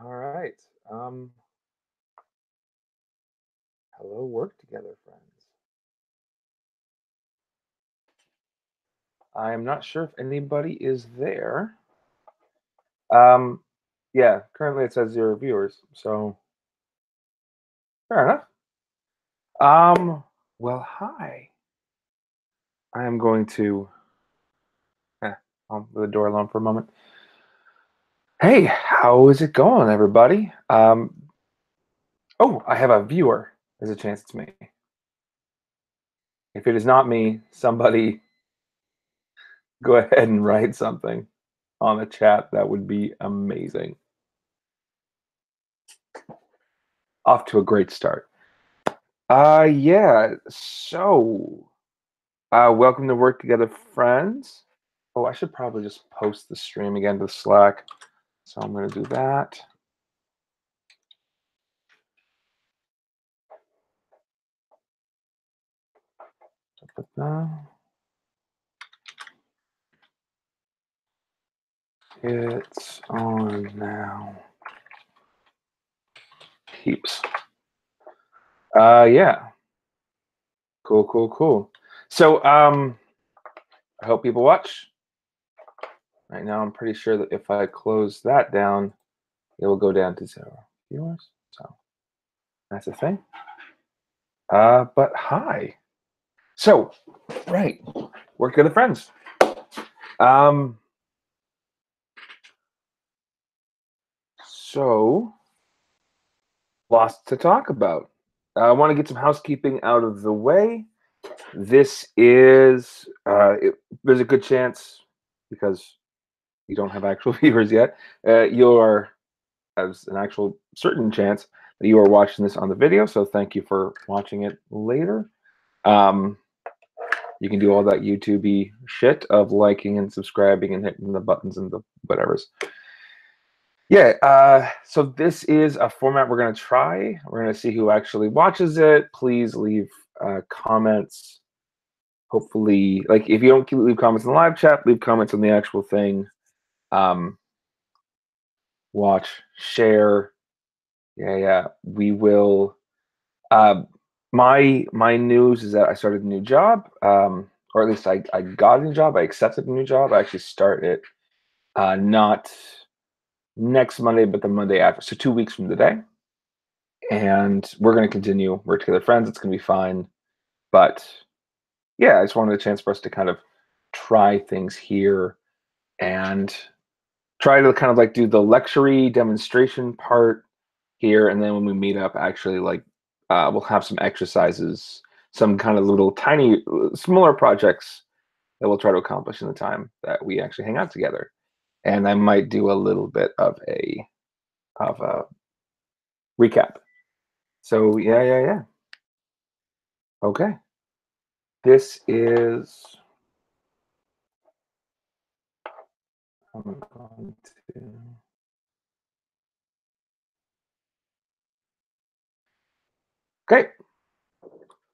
All right. Hello, work together, friends. I am not sure if anybody is there. Um, yeah, currently it says 0 viewers, so fair enough. Um, well, hi. I am going to I'll leave the door alone for a moment. Hey, how is it going, everybody? Oh, I have a viewer. There's a chance it's me. If it is not me, somebody go ahead and write something on the chat. That would be amazing. Off to a great start. Yeah. So, welcome to Work Together, friends. Oh, I should probably just post the stream again to Slack. So I'm going to do that. It's on now. Heaps. Yeah. Cool. So, I hope people watch. Right now, I'm pretty sure that if I close that down, it will go down to 0 viewers. So that's a thing. But hi. So, right, work together, friends. So lots to talk about. I want to get some housekeeping out of the way. This is there's a good chance, because you don't have actual viewers yet, you're as an actual certain chance that you are watching this on the video. So thank you for watching it later. You can do all that YouTube-y shit of liking and subscribing and hitting the buttons and the whatevers. Yeah, so this is a format we're going to try. We're going to see who actually watches it. Please leave comments. Hopefully, like, if you don't leave comments in the live chat, leave comments on the actual thing. Watch, share. Yeah. We will. My news is that I started a new job, or at least I got a new job. I accepted a new job. I actually start it not next Monday, but the Monday after. So 2 weeks from today. And we're going to continue work together, friends. It's going to be fine. But yeah, I just wanted a chance for us to kind of try things here and try to kind of like do the lecture demonstration part here. And then when we meet up, actually, like, we'll have some exercises, some kind of little tiny, smaller projects that we'll try to accomplish in the time that we actually hang out together. And I might do a little bit of a recap. So yeah. Okay. This is. I'm going to. Okay.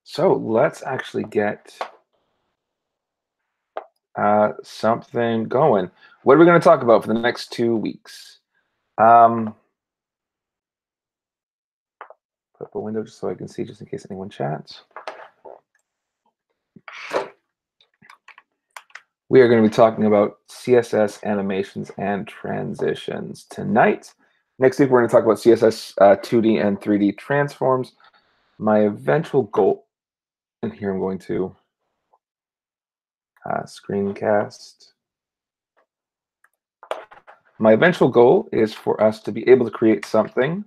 So let's actually get something going. What are we going to talk about for the next 2 weeks? Put up a window just so I can see, just in case anyone chats. We are going to be talking about CSS animations and transitions tonight. Next week, we're going to talk about CSS 2D and 3D transforms. My eventual goal, and here I'm going to screencast. My eventual goal is for us to be able to create something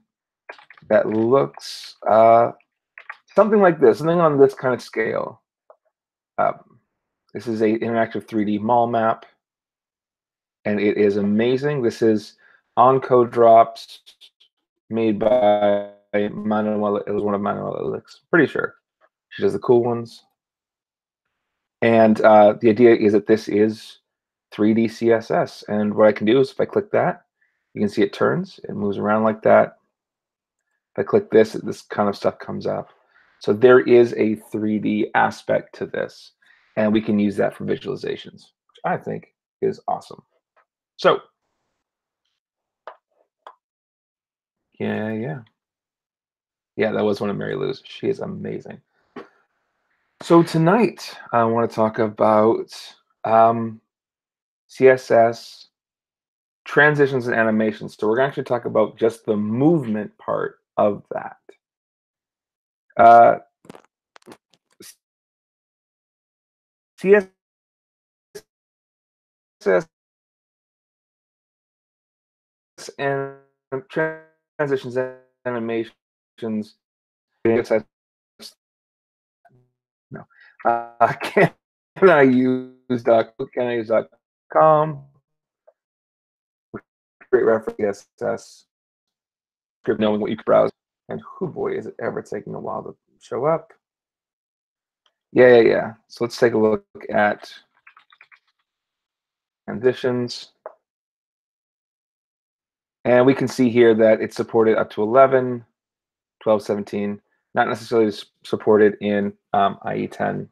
that looks something like this, something on this kind of scale. This is an interactive 3D mall map, and it is amazing. This is on code drops made by Manuela. It was one of Manuela Illick's, pretty sure. She does the cool ones. And the idea is that this is 3D CSS. And what I can do is if I click that, you can see it turns. It moves around like that. If I click this, this kind of stuff comes up. So there is a 3D aspect to this, and we can use that for visualizations, which I think is awesome. So Yeah. Yeah, that was one of Mary Lou's. She is amazing. So tonight, I want to talk about um, CSS transitions and animations. So we're going to actually talk about just the movement part of that. Uh, CSS and transitions and animations. CSS, no. Can I use can I use .com? Great reference CSS. Script knowing what you can browse. And who boy, is it ever taking a while to show up? Yeah. So let's take a look at transitions. And we can see here that it's supported up to 11, 12, 17, not necessarily supported in IE10.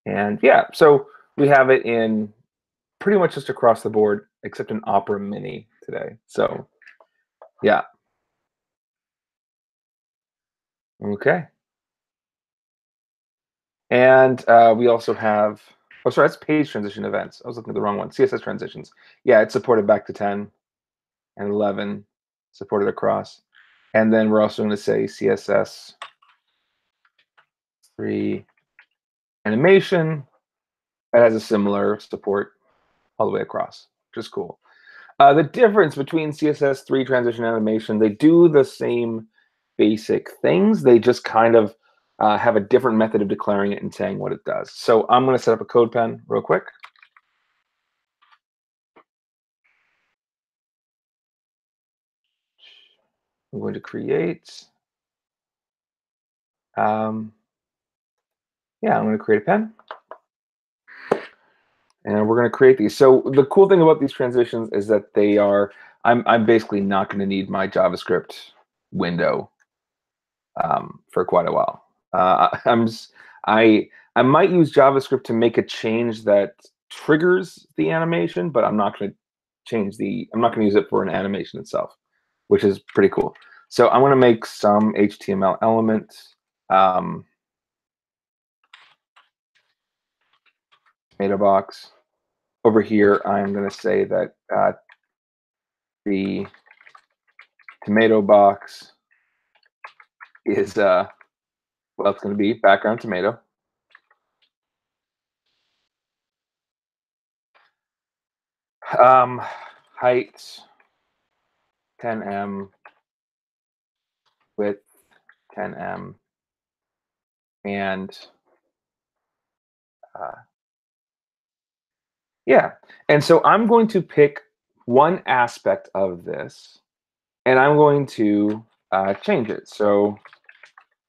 And yeah, so we have it in pretty much just across the board, except in Opera Mini today. So yeah. Okay. And we also have, oh, sorry, that's page transition events. I was looking at the wrong one. CSS transitions. Yeah, it's supported back to 10 and 11, supported across. And then we're also going to say CSS 3 animation that has a similar support all the way across, which is cool. The difference between CSS 3 transition animation, they do the same basic things. They just kind of have a different method of declaring it and saying what it does. So I'm going to set up a code pen real quick. I'm going to create. I'm going to create a pen. And we're going to create these. So the cool thing about these transitions is that they are, I'm basically not going to need my JavaScript window for quite a while. I might use JavaScript to make a change that triggers the animation, but I'm not going to use it for an animation itself, which is pretty cool. So I'm going to make some HTML element. Tomato box. Over here, I'm going to say that the tomato box is, well, it's going to be background tomato. Height 10em, width 10em, and yeah. And so I'm going to pick one aspect of this, and I'm going to change it. So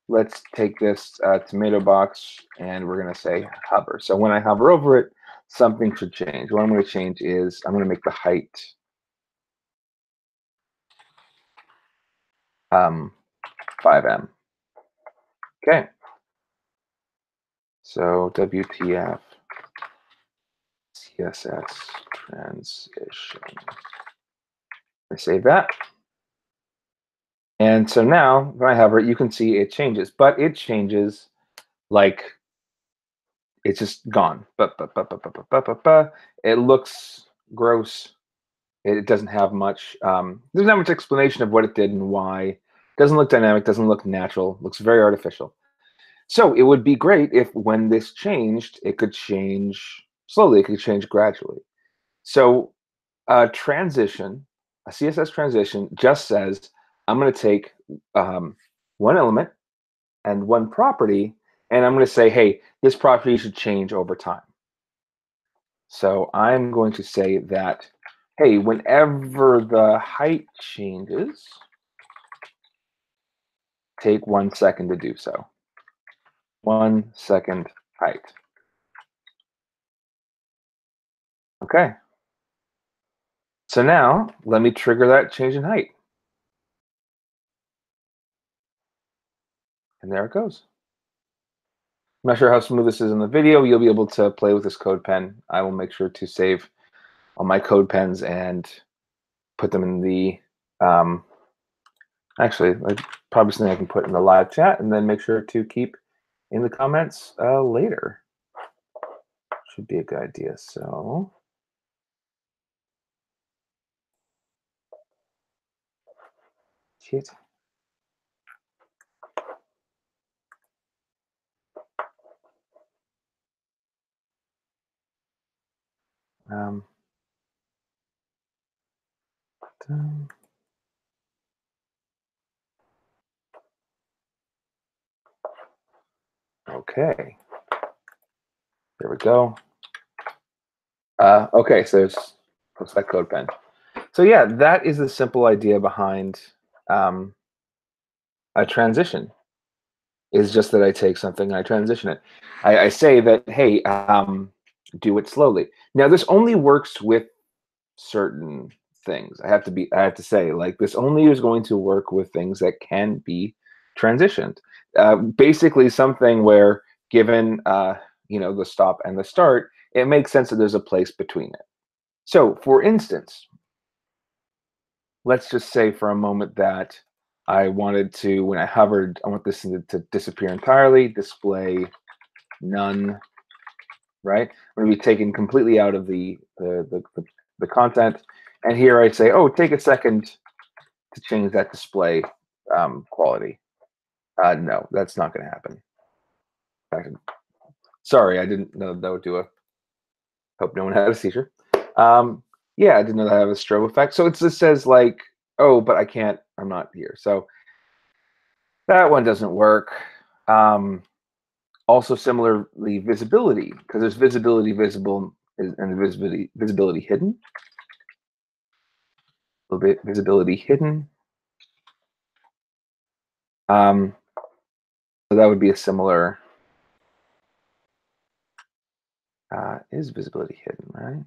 let's take this tomato box, and we're going to say hover. So when I hover over it, something should change. What I'm going to change is I'm going to make the height 5em. Okay. So WTF CSS transition. I save that. And so now when I hover it, you can see it changes, but it changes like it's just gone. It looks gross. It doesn't have much, there's not much explanation of what it did and why. It doesn't look dynamic, doesn't look natural, looks very artificial. So it would be great if when this changed, it could change slowly, it could change gradually. So a transition, a CSS transition just says, I'm going to take one element and one property, and I'm going to say, hey, this property should change over time. So I'm going to say that, hey, whenever the height changes, take 1 second to do so. 1 second height. Okay. So now let me trigger that change in height. And there it goes. I'm not sure how smooth this is in the video. You'll be able to play with this code pen. I will make sure to save all my code pens and put them in the Actually, like, probably something I can put in the live chat and then make sure to keep in the comments later. Should be a good idea. So, shit. Um, okay. There we go. Okay, so what's that code pen? So yeah, that is the simple idea behind a transition. Is just that I take something and I transition it. I say that, hey, do it slowly. Now this only works with certain things. I have to say, like, this only is going to work with things that can be transitioned. Basically something where given the stop and the start, it makes sense that there's a place between it. So for instance, let's just say for a moment that I wanted to, when I hovered, I want this to disappear entirely, display none, right? I'm going to be taken completely out of the content. And here I say, oh, take a second to change that display quality. No, that's not going to happen. Sorry, I didn't know that would do a, hope no one had a seizure. Yeah, I didn't know that I have a strobe effect. So it just says like, oh, but I can't, I'm not here. So that one doesn't work. Also similarly, visibility, because there's visibility visible and visibility hidden. A little bit visibility hidden. So that would be a similar, is visibility hidden, right?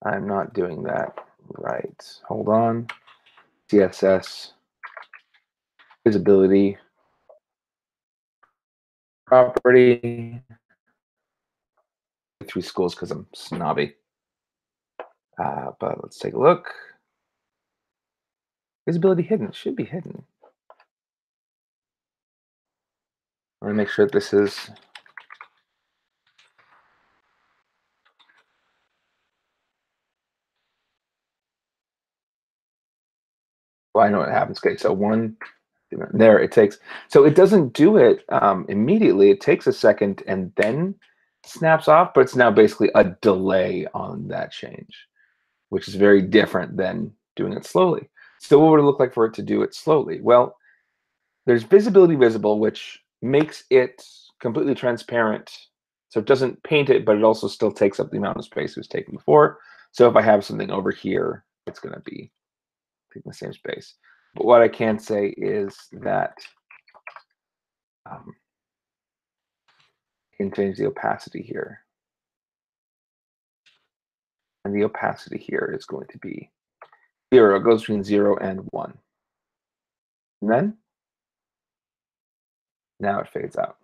I'm not doing that right. Hold on. CSS, visibility, property. Three schools because I'm snobby. But let's take a look. Visibility hidden, it should be hidden. I want to make sure that this is, well, I know what happens. Okay, so one, there it takes, so it doesn't do it immediately. It takes a second and then snaps off, but it's now basically a delay on that change, which is very different than doing it slowly. So what would it look like for it to do it slowly? Well, there's visibility visible, which makes it completely transparent. So it doesn't paint it, but it also still takes up the amount of space it was taken before. So if I have something over here, it's going to be taking the same space. But what I can say is that I can change the opacity here. And the opacity here is going to be 0. It goes between 0 and 1. And then now it fades out.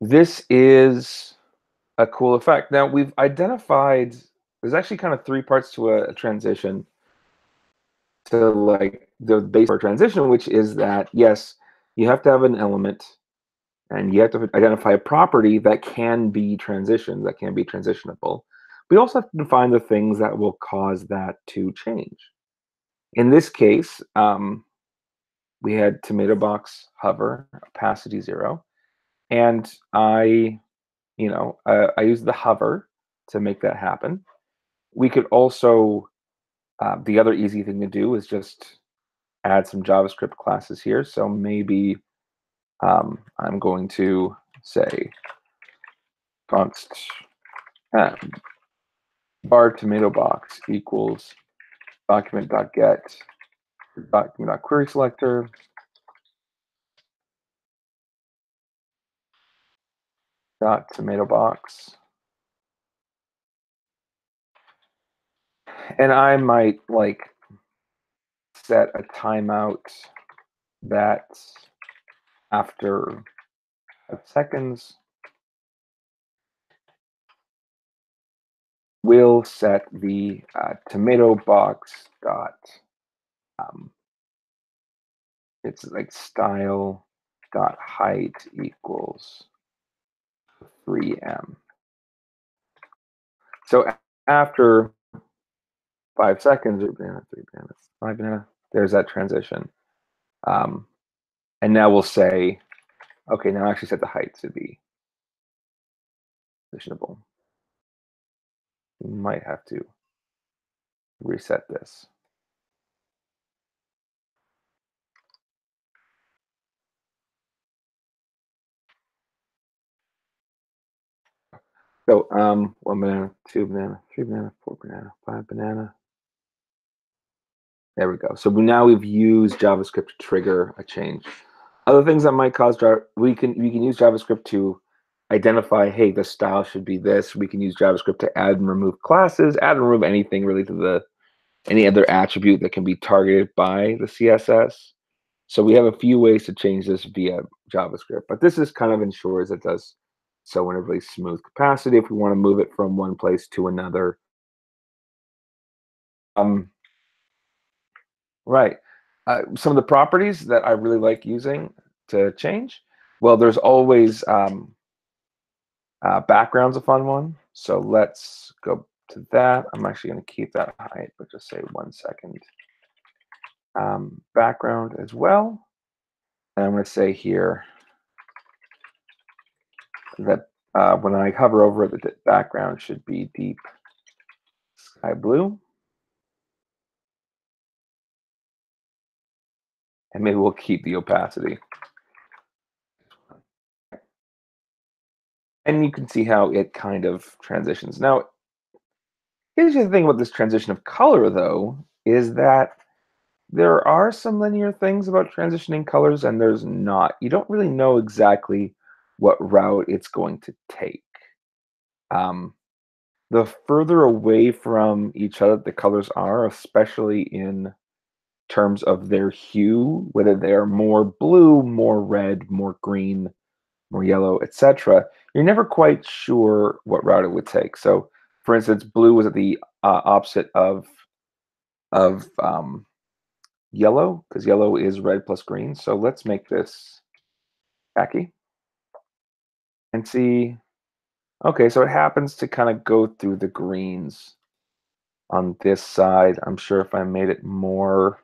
This is a cool effect. Now we've identified, there's actually kind of three parts to a transition. To like the base for a transition, which is that, yes, you have to have an element and you have to identify a property that can be transitioned, that can be transitionable. We also have to define the things that will cause that to change. In this case, we had tomato box hover, opacity 0. And I used the hover to make that happen. We could also, the other easy thing to do is just add some JavaScript classes here. So maybe I'm going to say const bar tomato box equals document.get document.query selector dot tomato box. And I might like set a timeout that after 5 seconds, we'll set the tomato box dot, um, it's like style dot height equals 3M. So after 5 seconds, 3 bananas, 5 banana, there's that transition. And now we'll say, okay, now actually set the height to be positionable. We might have to reset this. So 1 banana, 2 banana, 3 banana, 4 banana, 5 banana. There we go. So now we've used JavaScript to trigger a change. Other things that might cause we can use JavaScript to identify, hey, the style should be this. We can use JavaScript to add and remove classes, add and remove anything really to any other attribute that can be targeted by the CSS. So we have a few ways to change this via JavaScript, but this is kind of ensures it does so in a really smooth capacity if we want to move it from one place to another. Right. Some of the properties that I really like using to change, well, there's always background's a fun one. So let's go to that. I'm actually going to keep that height, but just say 1 second. Background as well. And I'm going to say here that when I hover over it, the background should be deep sky blue. And maybe we'll keep the opacity. And you can see how it kind of transitions. Now, here's the thing about this transition of color, though, is that there are some linear things about transitioning colors, and there's not. You don't really know exactly what route it's going to take. The further away from each other the colors are, especially in terms of their hue, whether they're more blue, more red, more green, more yellow, etc., you're never quite sure what route it would take. So, for instance, blue was at the opposite of yellow, because yellow is red plus green. So let's make this khaki and see. Okay, so it happens to kind of go through the greens on this side. I'm sure if I made it more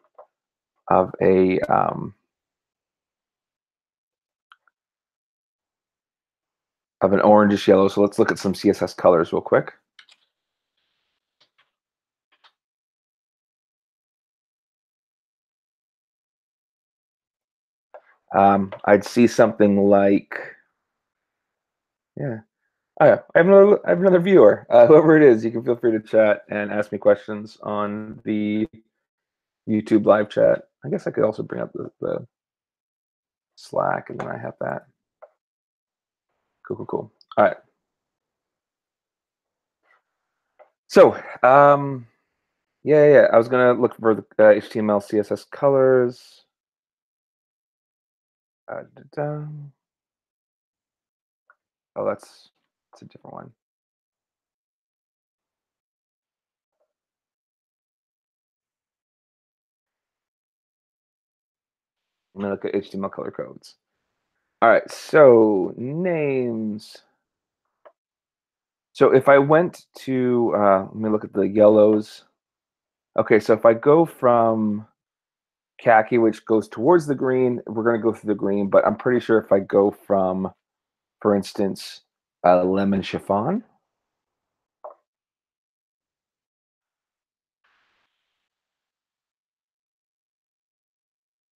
of a of an orangish yellow. So let's look at some CSS colors real quick. I'd see something like, yeah. Oh, yeah. I have another viewer. Whoever it is, you can feel free to chat and ask me questions on the YouTube live chat. I guess I could also bring up the Slack, and then I have that. Cool, cool, cool. All right. So, yeah. I was gonna look for the HTML, CSS colors. Oh, that's a different one. I'm gonna look at HTML color codes. All right, so names. So if I went to, let me look at the yellows. Okay, so if I go from khaki, which goes towards the green, we're going to go through the green, but I'm pretty sure if I go from, for instance, lemon chiffon.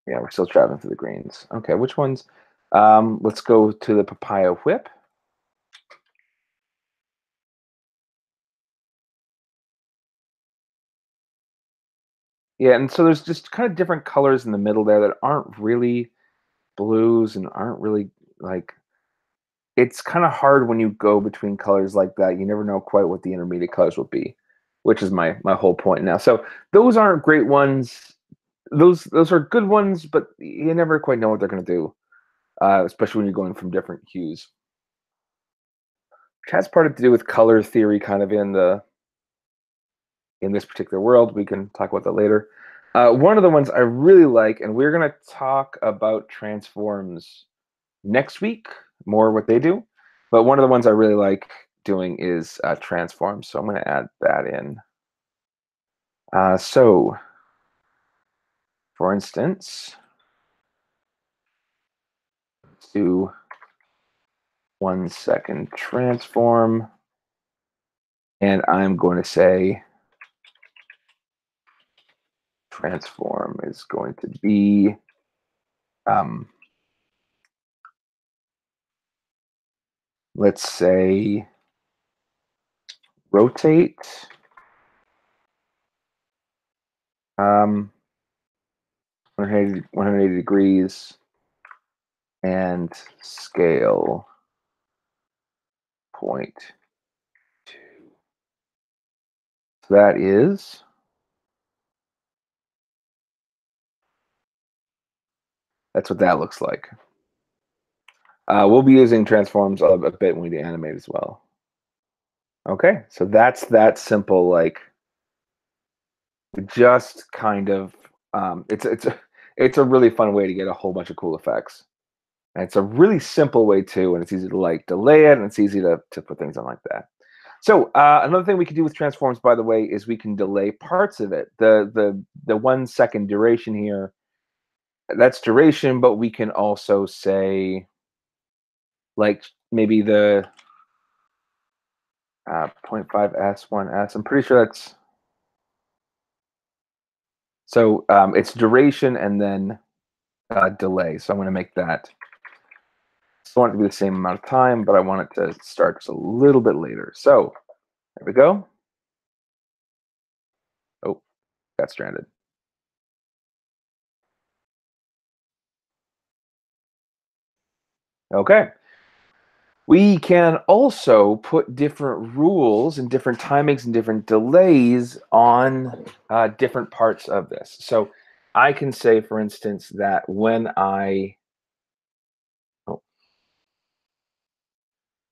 Yeah, we're still traveling through the greens. Okay, which ones? Let's go to the papaya whip. Yeah, and so there's just kind of different colors in the middle there that aren't really blues and aren't really like, it's kind of hard when you go between colors like that. You never know quite what the intermediate colors will be, which is my whole point now. So those aren't great ones. Those are good ones, but you never quite know what they're going to do. especially when you're going from different hues. Which has part to do with color theory, kind of in this particular world. We can talk about that later. One of the ones I really like, and we're going to talk about transforms next week, more what they do. But one of the ones I really like doing is transforms. So I'm going to add that in. So, for instance, let's do 1 second transform. And I'm going to say transform is going to be let's say rotate 180 degrees and scale 0.2. So that's what that looks like. We'll be using transforms a bit when we do animate as well. Okay, so that's that simple, like just kind of it's a really fun way to get a whole bunch of cool effects. And it's a really simple way too, and it's easy to like delay it, and it's easy to put things on like that. So another thing we can do with transforms, by the way, is we can delay parts of it. The 1 second duration here, that's duration, but we can also say like maybe the 0.5s, 1s. I'm pretty sure that's so it's duration and then delay. So I'm going to make that. I want it to be the same amount of time, but I want it to start just a little bit later. So there we go. Oh, got stranded. Okay. We can also put different rules and different timings and different delays on different parts of this. So I can say, for instance, that when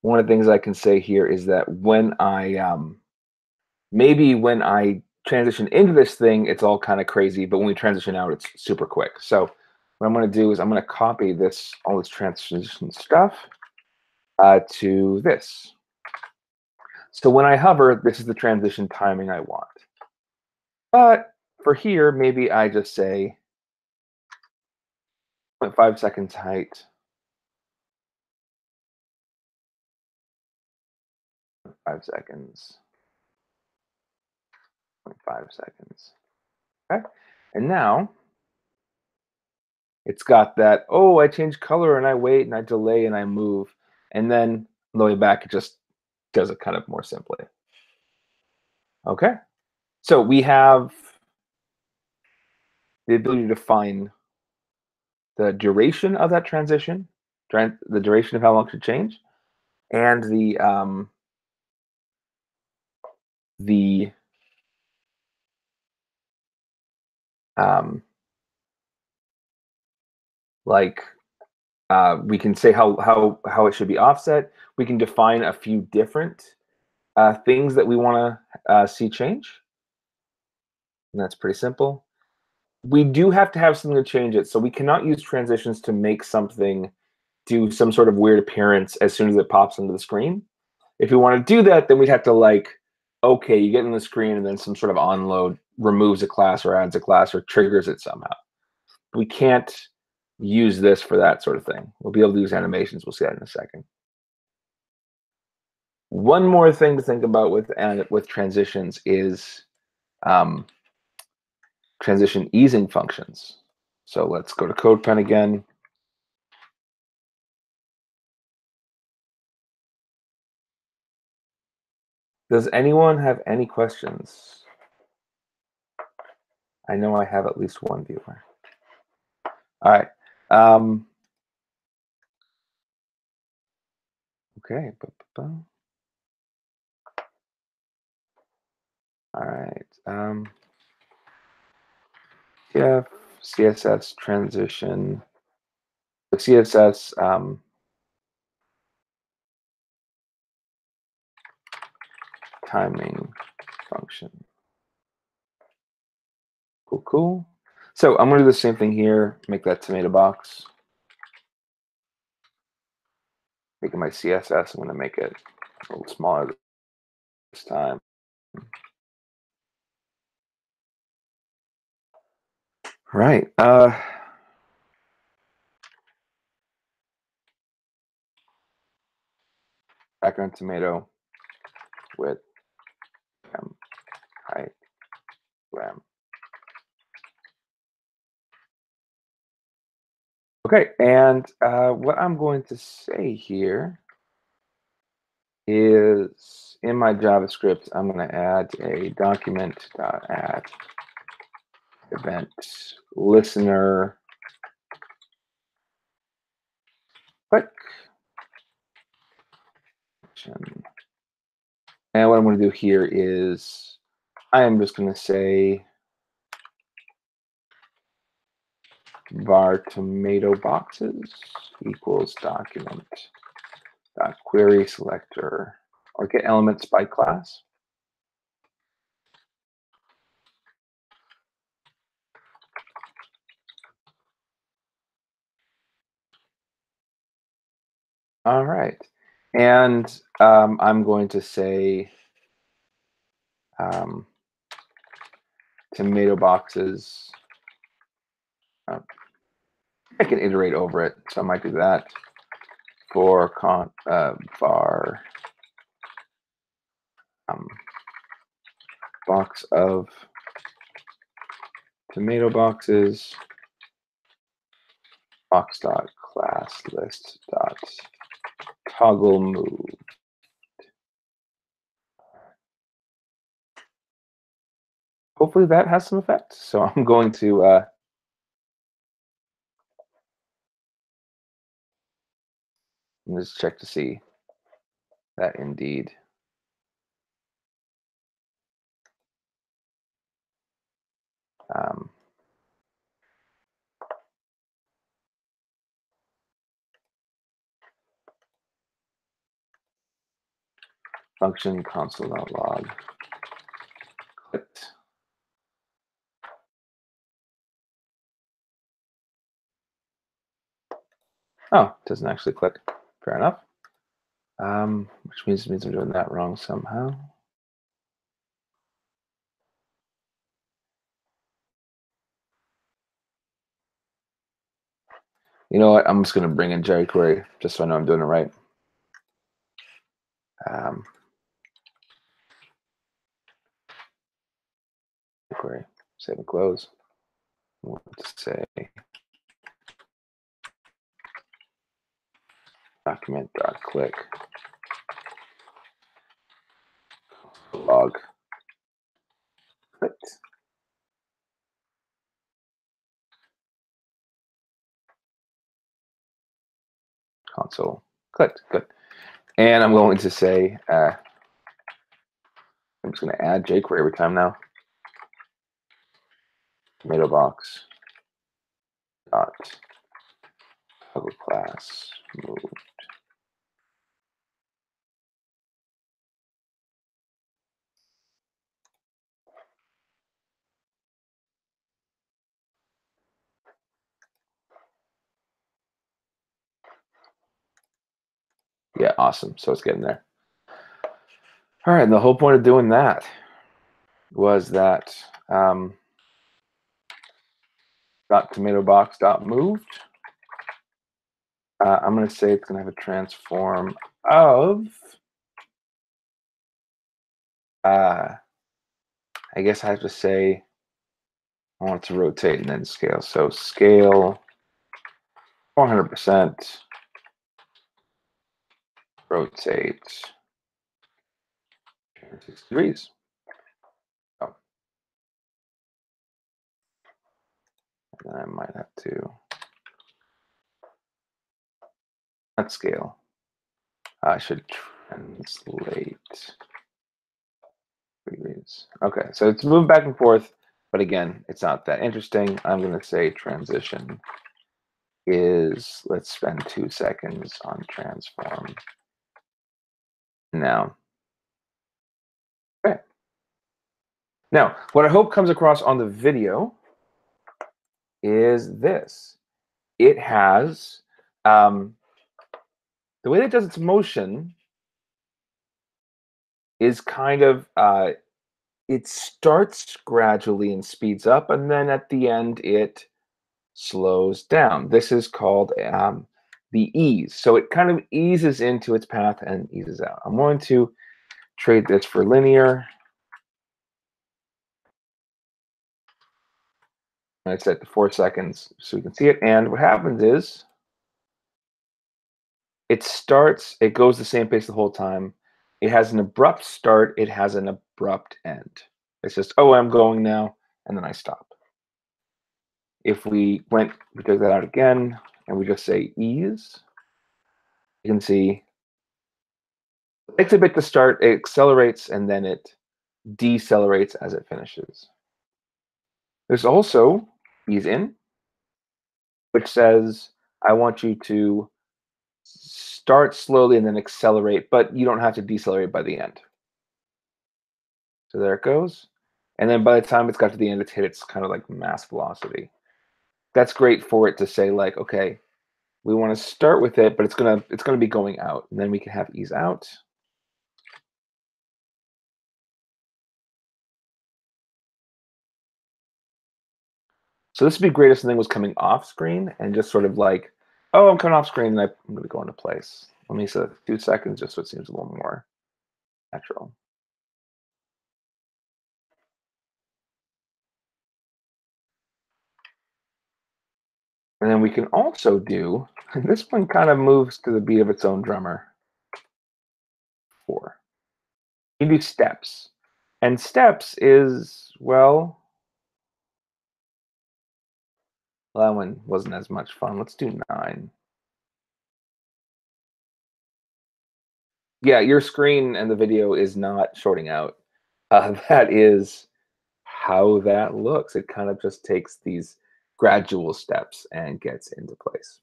one of the things I can say here is that when maybe when I transition into this thing, it's all kind of crazy, but when we transition out, it's super quick. So what I'm going to do is I'm going to copy all this transition stuff to this. So when I hover, this is the transition timing I want. But for here, maybe I just say 0.5 seconds height, 5 seconds, 0.5 seconds. Okay. And now it's got that, oh, I change color and I wait and I delay and I move. And then on the way back, it just does it kind of more simply. Okay. So we have the ability to define the duration of that transition, the duration of how long it should change, and the um, like we can say how it should be offset. We can define a few different things that we want to see change, and that's pretty simple. We do have to have something to change it, so we cannot use transitions to make something do some sort of weird appearance as soon as it pops into the screen. If we want to do that, then we'd have to like, okay, you get in the screen and then some sort of onload removes a class or adds a class or triggers it somehow. We can't use this for that sort of thing. We'll be able to use animations. We'll see that in a second. One more thing to think about with transitions is transition easing functions. So let's go to CodePen again. Does anyone have any questions? I know I have at least one viewer. All right. Okay. All right. Yeah, CSS transition the CSS timing function. Cool, cool. So I'm going to do the same thing here, make that tomato box. Making my CSS, I'm going to make it a little smaller this time. Right. Background tomato with height, gram. Okay, and what I'm going to say here is in my JavaScript, I'm going to add a document.add event listener click. And what I'm going to do here is I am just going to say var tomato boxes equals document dot query selector or get elements by class. All right, and I'm going to say tomato boxes. I can iterate over it, so I might do that for var box of tomato boxes box dot class list dot toggle move. Hopefully that has some effect. So I'm going to just check to see that indeed. Function console.log clicked. Oh, it doesn't actually click. Fair enough. Which means I'm doing that wrong somehow. You know what? I'm just going to bring in jQuery just so I know I'm doing it right. jQuery, save and close. I want to say document.click log clicked. Console clicked. Good. And I'm going to say I'm just going to add jQuery every time now. Tomato box dot toggle class moved. Yeah, awesome. So it's getting there. All right, and the whole point of doing that was that dot tomato box dot moved. I'm going to say it's going to have a transform of. I guess I have to say I want it to rotate and then scale. So scale 400%, rotate 6 degrees. Oh. And then I might have to not scale. I should translate degrees. Okay, so it's moving back and forth, but again, it's not that interesting. I'm going to say transition is, let's spend 2 seconds on transform now. Okay. Now, what I hope comes across on the video is this. It has, the way it does its motion is kind of, it starts gradually and speeds up, and then at the end it slows down. This is called the ease. So it kind of eases into its path and eases out. I'm going to trade this for linear. I set to 4 seconds so we can see it. And what happens is it starts, it goes the same pace the whole time. It has an abrupt start. It has an abrupt end. It's just, oh, I'm going now, and then I stop. If we took that out again, and we just say ease, you can see it takes a bit to start, it accelerates, and then it decelerates as it finishes. There's also ease in, which says, I want you to start slowly and then accelerate, but you don't have to decelerate by the end. So there it goes. And then by the time it's got to the end, it's hit its kind of like mass velocity. That's great for it to say like, okay, we want to start with it, but it's gonna be going out. And then we can have ease out. So this would be great if something was coming off screen and just sort of like, oh, I'm coming off screen and I'm going to go into place. Let me set 2 seconds just so it seems a little more natural. And then we can also do, and this one kind of moves to the beat of its own drummer. 4. You do steps. And steps is, well, that one wasn't as much fun. Let's do 9. Yeah, your screen and the video is not shorting out. That is how that looks. It kind of just takes these gradual steps and gets into place.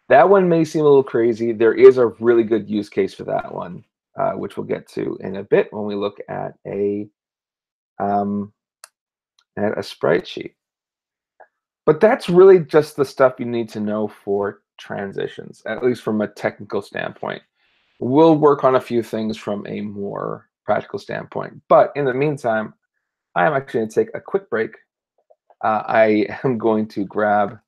That one may seem a little crazy. There is a really good use case for that one, which we'll get to in a bit when we look at a sprite sheet. But that's really just the stuff you need to know for transitions, at least from a technical standpoint. We'll work on a few things from a more practical standpoint. But in the meantime, I am actually going to take a quick break. I am going to grab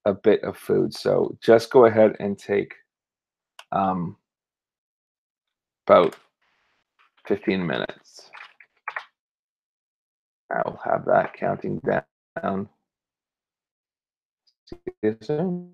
a bit of food. So just go ahead and take about 15 minutes. I'll have that counting down. See you soon.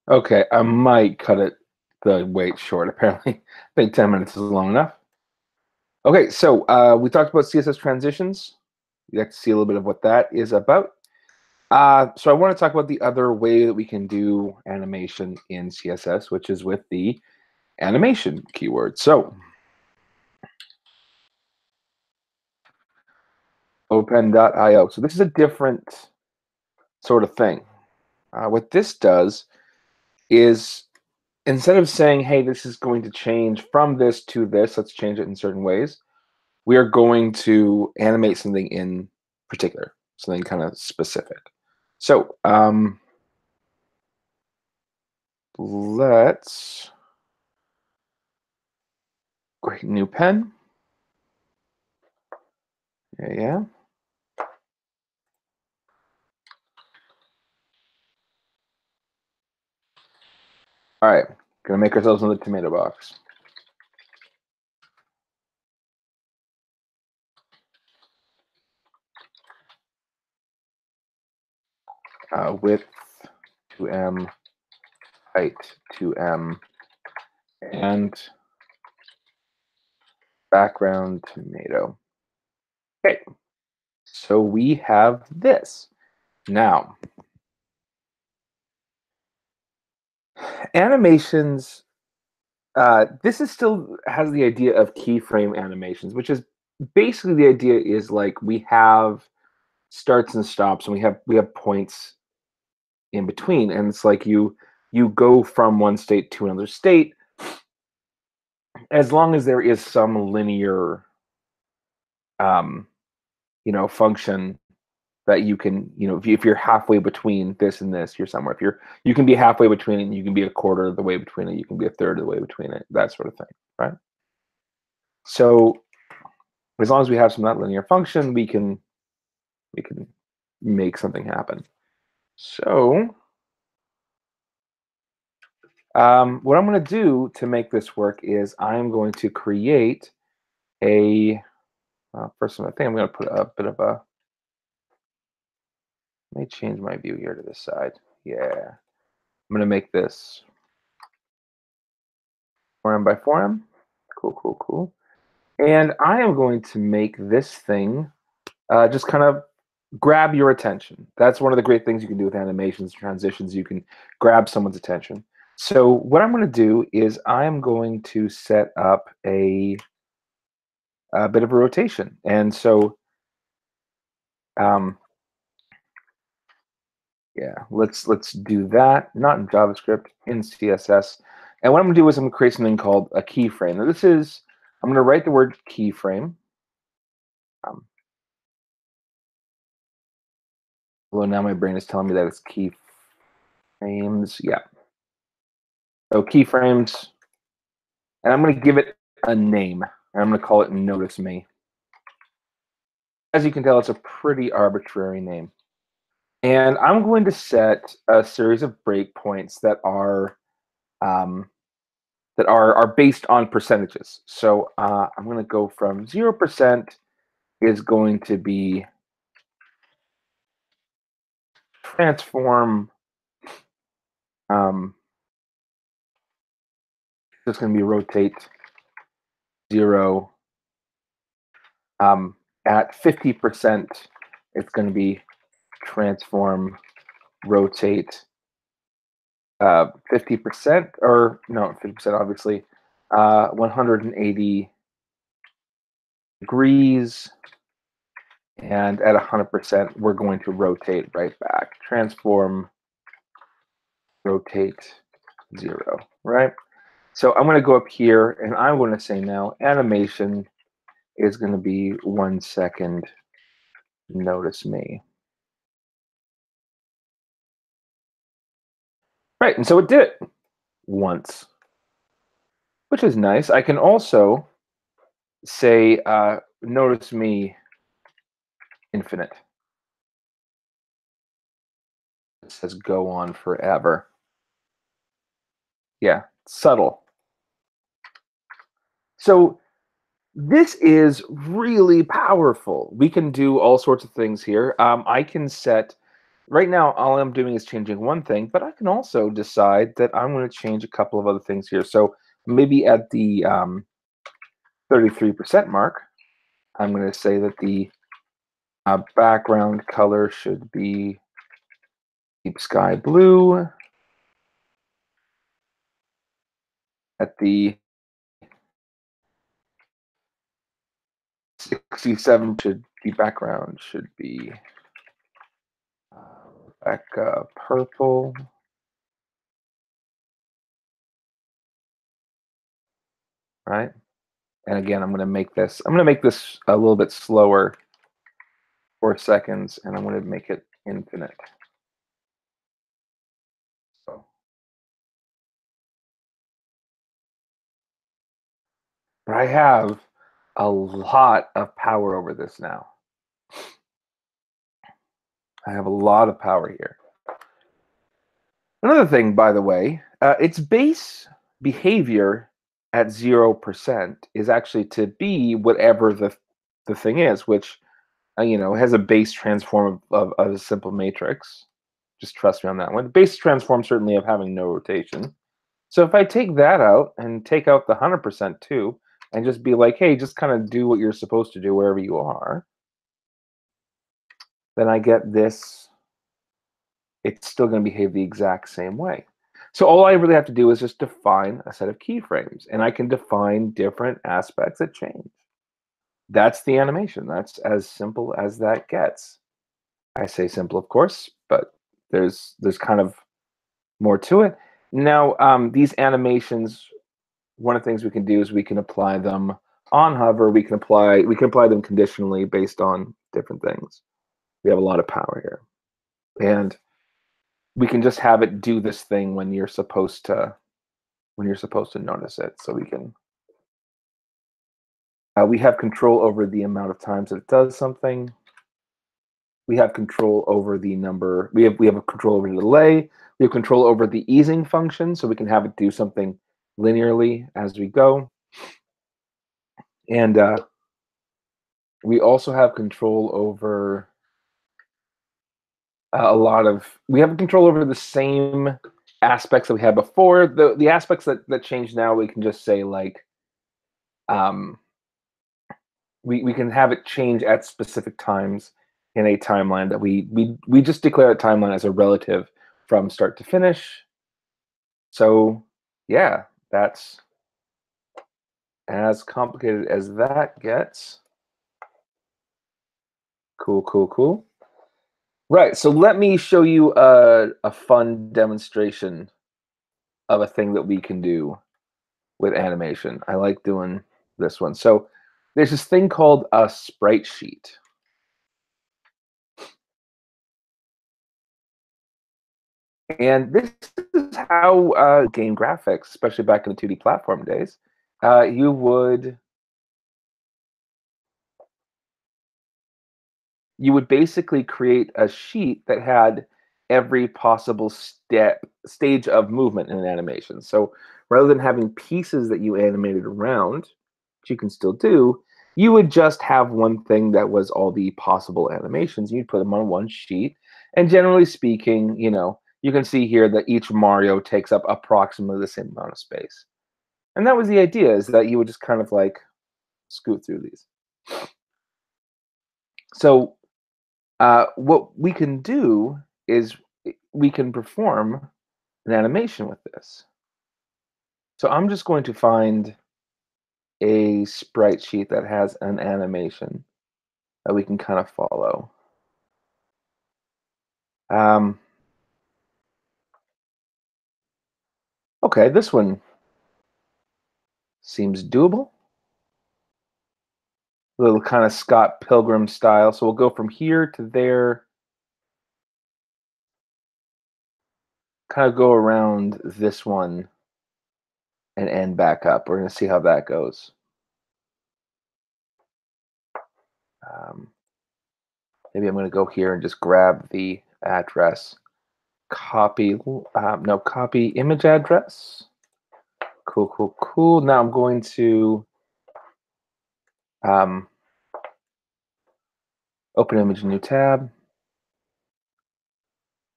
Okay, I might cut it the wait short. Apparently, I think 10 minutes is long enough. Okay, so we talked about CSS transitions. You got to see a little bit of what that is about. So I want to talk about the other way that we can do animation in CSS, which is with the animation keyword. So open.io. So this is a different sort of thing. What this does is instead of saying, hey, this is going to change from this to this, let's change it in certain ways, we are going to animate something in particular, something kind of specific. So let's create a new pen. Yeah. All right, gonna make ourselves another tomato box. Width 2M, height 2M, and background tomato. Okay, so we have this. Now, animations, this is still has the idea of keyframe animations, which is basically the idea is like we have starts and stops and we have points in between, and it's like you go from one state to another state as long as there is some linear function that you can, if you're halfway between this and this, you're somewhere. If you can be halfway between it, and you can be a quarter of the way between it, you can be a third of the way between it, that sort of thing, right? So as long as we have some that linear function, we can make something happen. So what I'm going to do to make this work is I'm going to create a first one. I think I'm going to put a bit of a. Let me change my view here to this side. Yeah, I'm going to make this forum by forum. Cool, cool, cool. And I am going to make this thing just kind of grab your attention. That's one of the great things you can do with animations, transitions. You can grab someone's attention. So what I'm going to do is I'm going to set up a bit of a rotation. And so, yeah, let's do that. Not in JavaScript, in CSS. And what I'm going to do is I'm going to create something called a keyframe. Now this is, I'm going to write the word keyframe. Well, now my brain is telling me that it's keyframes. Yeah. So keyframes, and I'm going to give it a name. And I'm going to call it Notice Me. As you can tell, it's a pretty arbitrary name. And I'm going to set a series of breakpoints that are based on percentages. So I'm going to go from 0% is going to be transform. It's going to be rotate 0. At 50%, it's going to be transform rotate 50%, or no, 50% obviously, 180 degrees, and at 100%, we're going to rotate right back. Transform rotate 0, right? So I'm going to go up here, and I'm going to say now animation is going to be 1 second. Notice me. Right, and so it did it once, which is nice. I can also say, notice me infinite. It says go on forever. Yeah, subtle. So this is really powerful. We can do all sorts of things here. I can set right now, all I'm doing is changing one thing, but I can also decide that I'm going to change a couple of other things here. So maybe at the 33% mark, I'm going to say that the background color should be deep sky blue. At the 67 should the background should be purple. Right? And again, I'm going to make this a little bit slower, 4 seconds, and I'm going to make it infinite. So but I have a lot of power over this now. I have a lot of power here. Another thing, by the way, its base behavior at 0% is actually to be whatever the thing is, which has a base transform of a simple matrix. Just trust me on that one. Base transform certainly of having no rotation. So if I take that out and take out the 100% too, and just be like, hey, just kind of do what you're supposed to do wherever you are, then I get this. It's still going to behave the exact same way. So all I really have to do is just define a set of keyframes, and I can define different aspects that change. That's the animation. That's as simple as that gets. I say simple, of course, but there's kind of more to it. Now, these animations, one of the things we can do is we can apply them on hover. We can apply them conditionally based on different things. We have a lot of power here, and we can just have it do this thing when you're supposed to notice it. So we have control over the amount of times that it does something. We have control over the number. We have control over the delay. We have control over the easing function, so we can have it do something linearly as we go. And we also have control over we have control over the same aspects that we had before. The aspects that change now, we can just say like, we can have it change at specific times in a timeline that we just declare a timeline as a relative from start to finish. So yeah, that's as complicated as that gets. Cool, cool, cool. Right, so let me show you a fun demonstration of a thing that we can do with animation. I like doing this one. So there's this thing called a sprite sheet. And this is how game graphics, especially back in the 2D platform days, you would basically create a sheet that had every possible stage of movement in an animation. So rather than having pieces that you animated around, which you can still do, you would just have one thing that was all the possible animations. You'd put them on one sheet. And generally speaking, you can see here that each Mario takes up approximately the same amount of space. And that was the idea, is that you would just kind of like scoot through these. So what we can do is we can perform an animation with this. So I'm just going to find a sprite sheet that has an animation that we can kind of follow. Okay, this one seems doable. A little kind of Scott Pilgrim style. So we'll go from here to there. Kind of go around this one and end back up. We're going to see how that goes. Maybe I'm going to go here and just grab the address. Copy image address. Cool, cool, cool. Now I'm going to open image, new tab.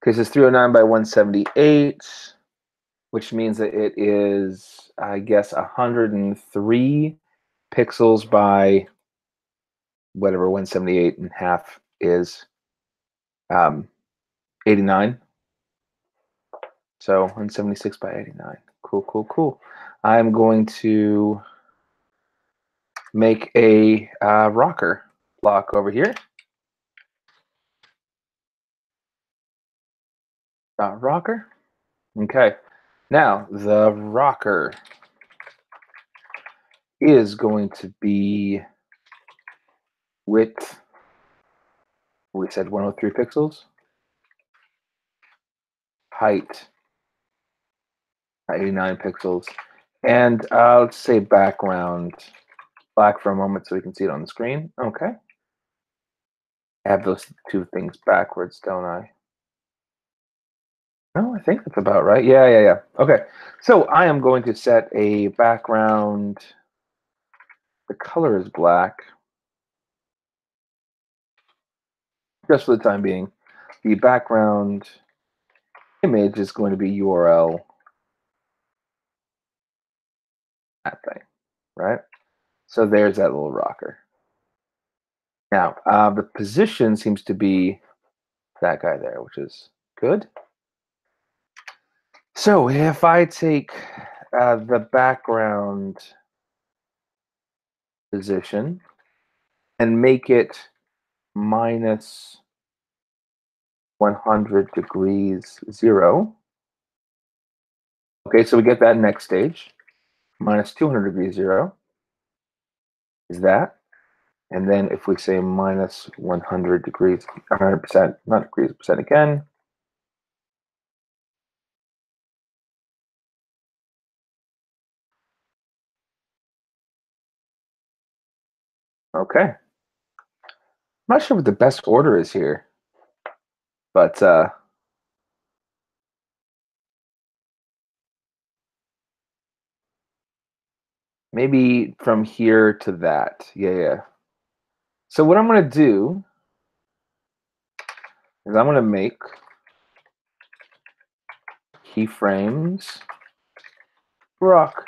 Because it's 309 by 178, which means that it is, I guess, 103 pixels by whatever 178 and half is, 89. So 176 by 89. Cool, cool, cool. I'm going to make a rocker block over here. Rocker. Okay. Now the rocker is going to be width. We said 103 pixels. Height 89 pixels. And let's say background black for a moment so we can see it on the screen. Okay. I have those two things backwards, don't I? No, I think that's about right. Yeah. Okay. So I am going to set a background. The color is black. Just for the time being. The background image is going to be URL that thing, right? So there's that little rocker. Now, the position seems to be that guy there, which is good. So if I take the background position and make it minus 100 degrees 0. Okay, so we get that next stage. Minus 200 degrees 0 is that. And then if we say minus 100 degrees, 100%, not degrees, percent again. Okay. I'm not sure what the best order is here, but maybe from here to that. Yeah. So what I'm going to do is I'm going to make keyframes rock.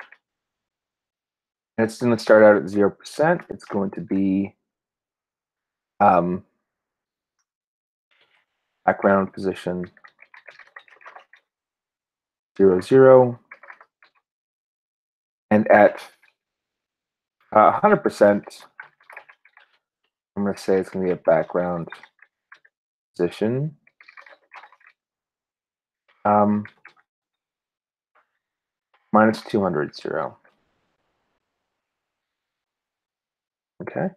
And it's going to start out at 0%. It's going to be background position 0. And at 100%, I'm going to say it's going to be a background position. Minus 200, 0. Okay.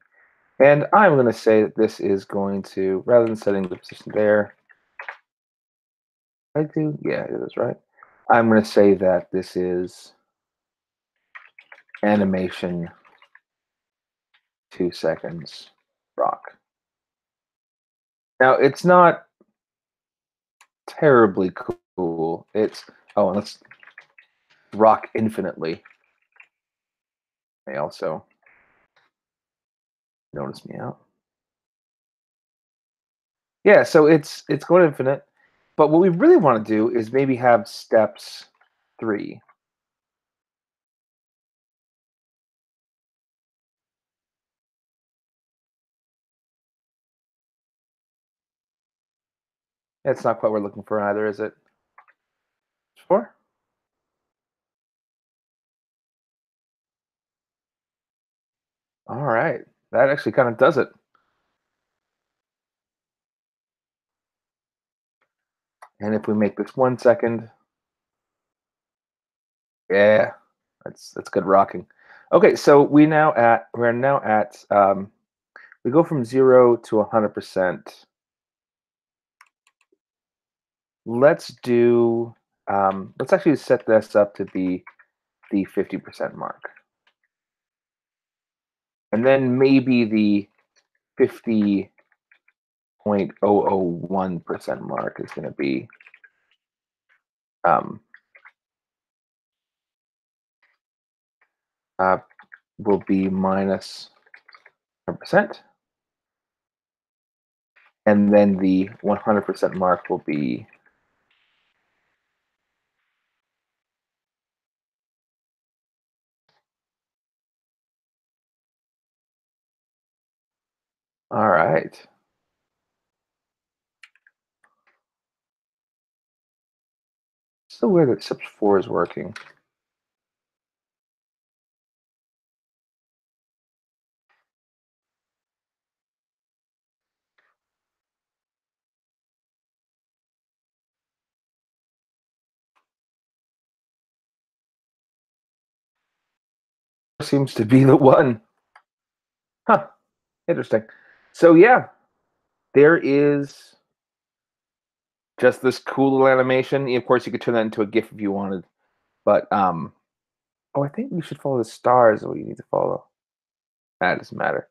And I'm going to say that this is going to, rather than setting the position there, I do, yeah, it is right. I'm going to say that this is animation 2 seconds rock. Now, it's not terribly cool. It's, oh, and let's rock infinitely. They also notice me out. Yeah, so it's going infinite. But what we really want to do is maybe have steps 3. It's not quite what we're looking for either, is it? 4? All right. That actually kind of does it. And if we make this 1 second, yeah, that's good rocking. Okay, so we're now at we go from 0 to 100%. Let's do let's actually set this up to be the 50% mark. And then maybe the 50.001% mark is going to be will be minus 100%. And then the 100% mark will be All right. Still weird that SIP 4 is working. Seems to be the one. Huh. Interesting. So yeah, there is just this cool little animation. Of course, you could turn that into a GIF if you wanted. But oh, I think you should follow the stars. Is what you need to follow. That doesn't matter.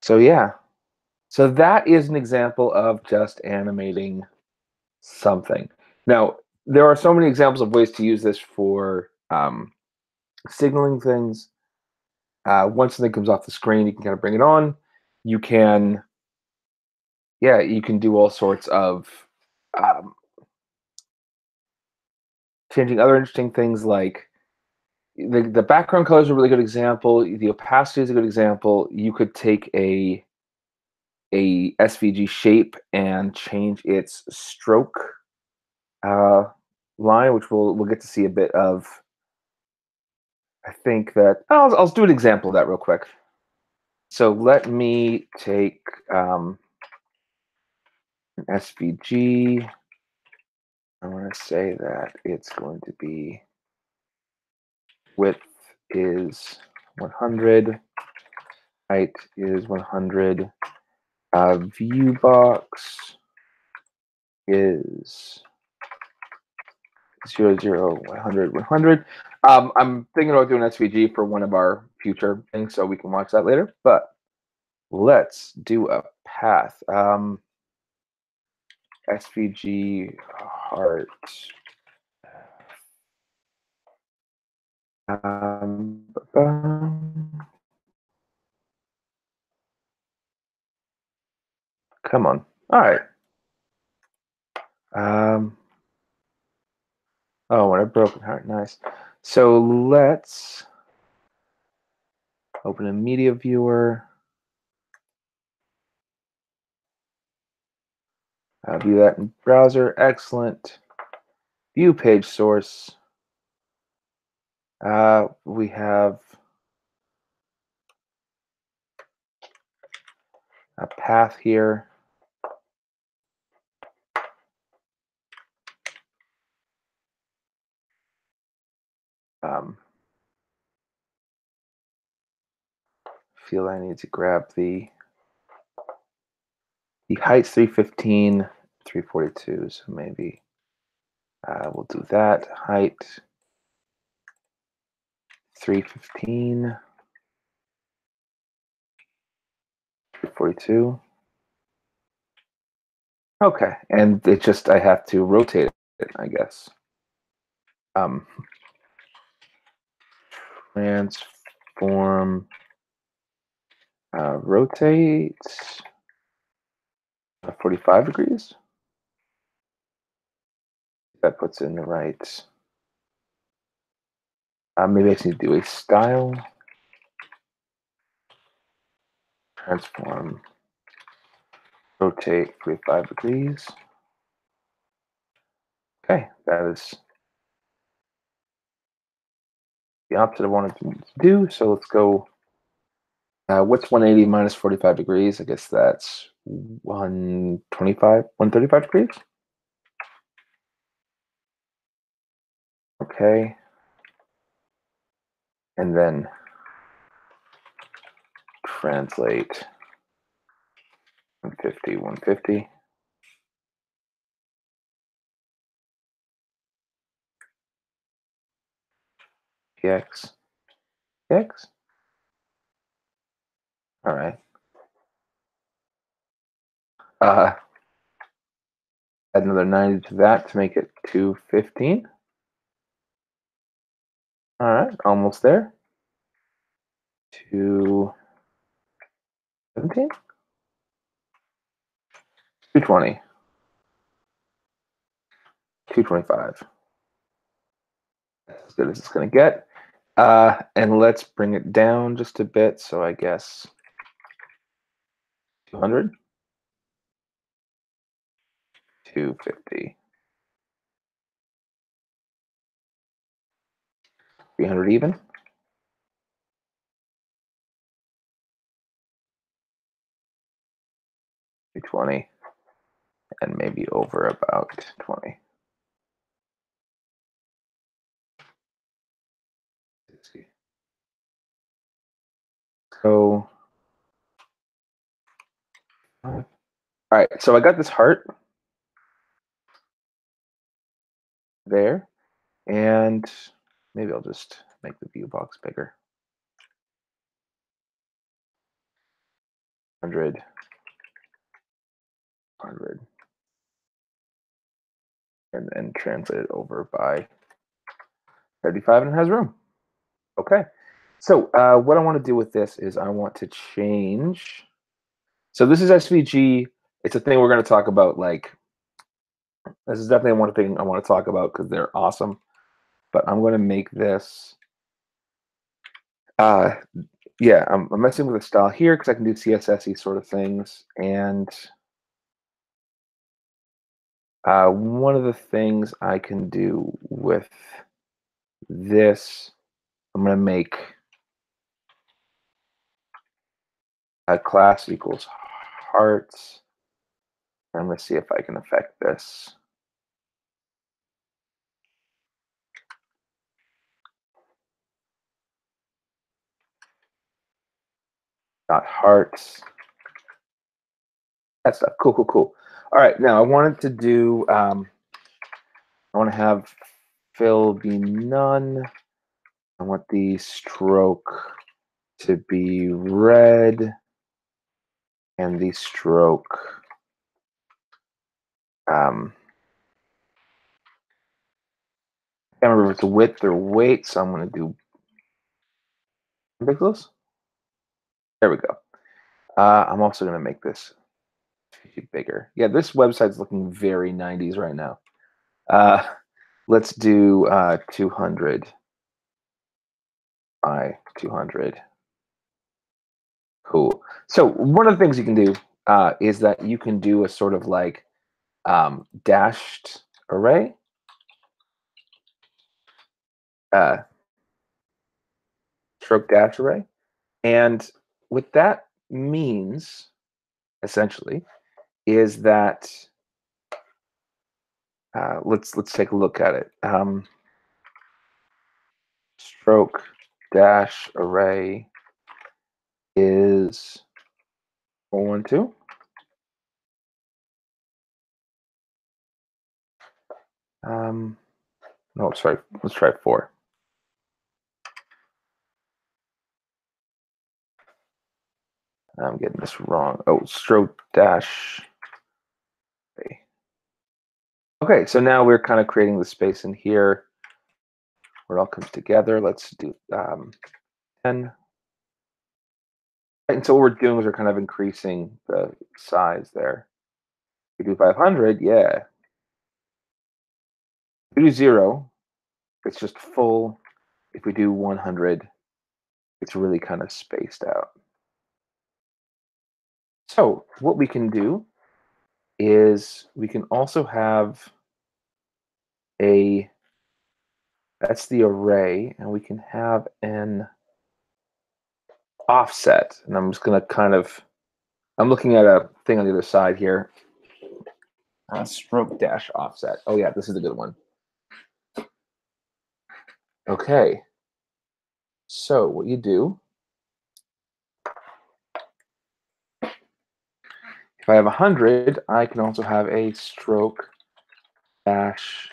So yeah, so that is an example of just animating something. Now, there are so many examples of ways to use this for signaling things. Once something comes off the screen, you can kind of bring it on. You can, yeah, you can do all sorts of um, changing other interesting things like the background color is a really good example. The opacity is a good example. You could take a SVG shape and change its stroke uh, line, which we'll get to see a bit of. I think that I'll do an example of that real quick. So let me take an SVG. I want to say that it's going to be width is 100, height is 100, view box is 00, 100, 100. I'm thinking about doing SVG for one of our future things, so we can watch that later. But let's do a path. SVG heart. Um, Come on. All right. Oh, what a broken heart. Nice. So let's open a media viewer. View that in browser. Excellent. View page source. We have a path here. Feel I need to grab the height's 315, 342. So maybe we'll do that. Height 315, 342. Okay, and it just I have to rotate it, I guess. Transform rotate 45 degrees. That puts in the right. Maybe I just need to do a style. Transform rotate 45 degrees. Okay, that is the opposite I wanted to do. So let's go. What's 180 minus 45 degrees? I guess that's 125, 135 degrees. Okay. And then translate 150, 150. PX, PX. All right. Add another 90 to that to make it 215. All right, almost there. 217. 220. 225. That's as good as it's going to get. And let's bring it down just a bit. So I guess 200, 250, 300 even. 220, and maybe over about 20. So, all right, so I got this heart there, and maybe I'll just make the view box bigger. 100, 100, and then translate it over by 35, and it has room. Okay, so what I want to do with this is I want to change. So this is SVG. It's a thing we're going to talk about. Like, this is definitely one thing I want to talk about because they're awesome. But I'm going to make this. Yeah, I'm messing with the style here because I can do CSS-y sort of things. And one of the things I can do with this, I'm going to make a class equals hearts. I'm going to see if I can affect this. Dot hearts. That stuff. Cool, cool, cool. All right, now I wanted to do, I want to have fill be none. I want the stroke to be red, and the stroke, I can't remember if it's width or weight, so I'm going to do pixels. There we go. I'm also going to make this bigger. Yeah, this website's looking very 90s right now. Let's do 200 by 200. Cool. So one of the things you can do is that you can do a sort of like dashed array. Stroke dash array. And what that means, essentially, is that let's take a look at it. Stroke dash array is 412. No, sorry. Let's try 4. I'm getting this wrong. Oh, stroke dash. Okay, so now we're kind of creating the space in here where it all comes together. Let's do 10. And so what we're doing is we're kind of increasing the size there. We do 500, yeah. We do 0, it's just full. If we do 100, it's really kind of spaced out. So what we can do is we can also have that's the array, and we can have an offset. And I'm just going to kind of, I'm looking at a thing on the other side here. Stroke dash offset. Oh yeah, this is a good one. Okay. So what you do, if I have 100, I can also have a stroke dash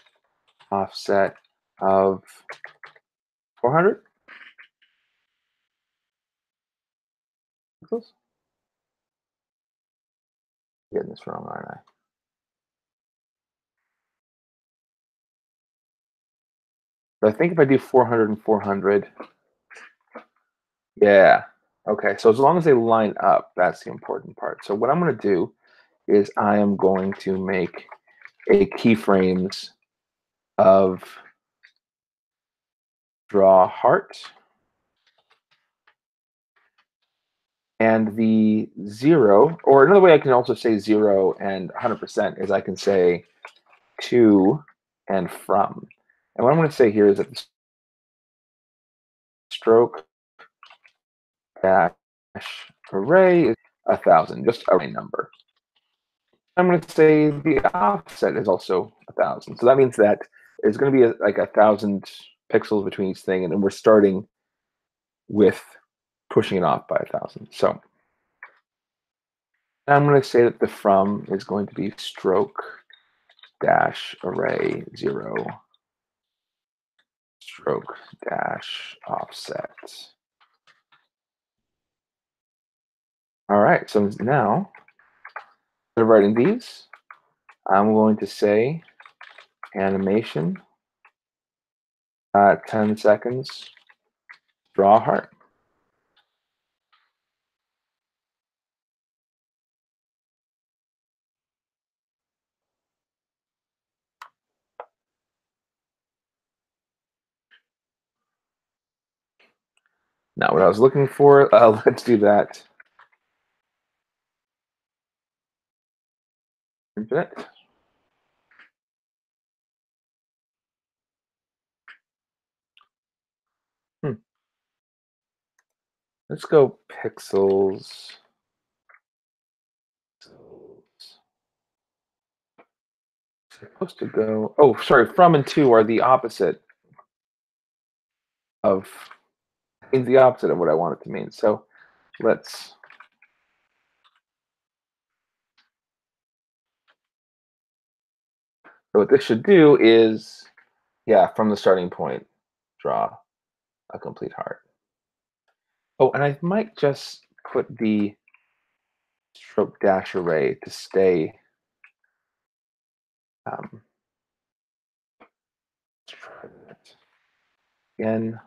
offset of 400. Getting this wrong, aren't I? But I think if I do 400 and 400, yeah. Okay, so as long as they line up, that's the important part. So what I'm going to do is I am going to make a keyframes of draw heart. And the 0, or another way I can also say 0 and 100% is I can say to and from. And what I'm going to say here is that the stroke dash array is 1,000, just array number. I'm going to say the offset is also 1,000. So that means that it's going to be like 1,000 pixels between each thing, and then we're starting with pushing it off by 1,000. So I'm going to say that the from is going to be stroke dash array 0 stroke dash offset. All right, so now instead of writing these, I'm going to say animation 10 seconds, draw a heart. Not what I was looking for. Let's do that. Infinite. Let's go pixels. Supposed to go. Oh, sorry. From and to are the opposite of. Means the opposite of what I want it to mean. So let's. So what this should do is, yeah, from the starting point, draw a complete heart. Oh, and I might just put the stroke dash array to stay. Let's try that again.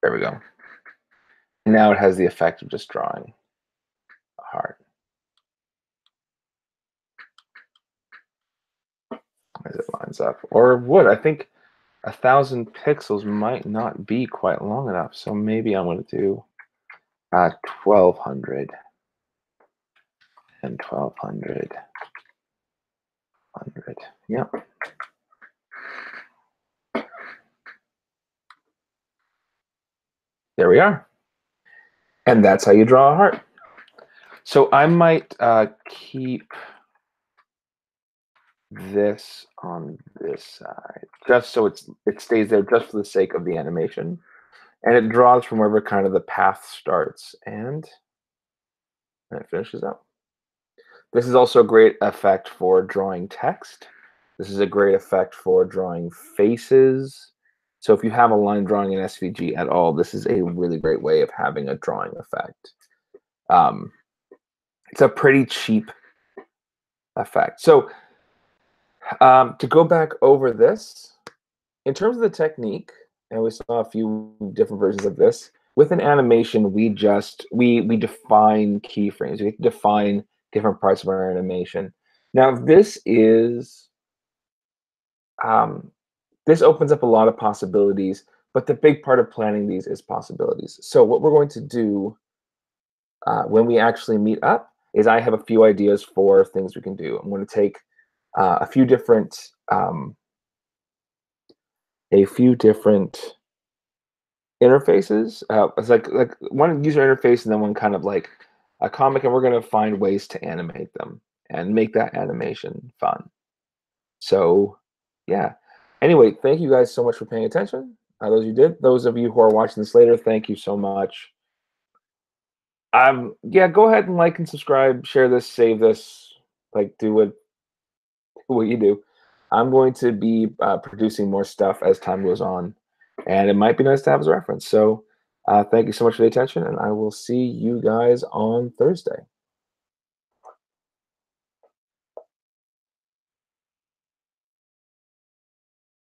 There we go. And now it has the effect of just drawing a heart. As it lines up, or would. I think 1,000 pixels might not be quite long enough, so maybe I'm going to do 1,200 and 1,200. 100. Yep. There we are. And that's how you draw a heart. So I might keep this on this side, just so it stays there just for the sake of the animation. And it draws from wherever kind of the path starts, and it finishes up. This is also a great effect for drawing text. This is a great effect for drawing faces. So if you have a line drawing in SVG at all, this is a really great way of having a drawing effect. It's a pretty cheap effect. So to go back over this, in terms of the technique, and we saw a few different versions of this, with an animation, we define keyframes. We define different parts of our animation. Now, this is this opens up a lot of possibilities, but the big part of planning these is possibilities. So what we're going to do when we actually meet up is I have a few ideas for things we can do. I'm going to take a few different interfaces. It's like one user interface and then one kind of like a comic, and we're going to find ways to animate them and make that animation fun. So yeah. Anyway, thank you guys so much for paying attention. Those you did. Those of you who are watching this later, thank you so much. Yeah, go ahead and like and subscribe, share this, save this, like do what you do. I'm going to be producing more stuff as time goes on, and it might be nice to have as a reference. So thank you so much for the attention, and I will see you guys on Thursday.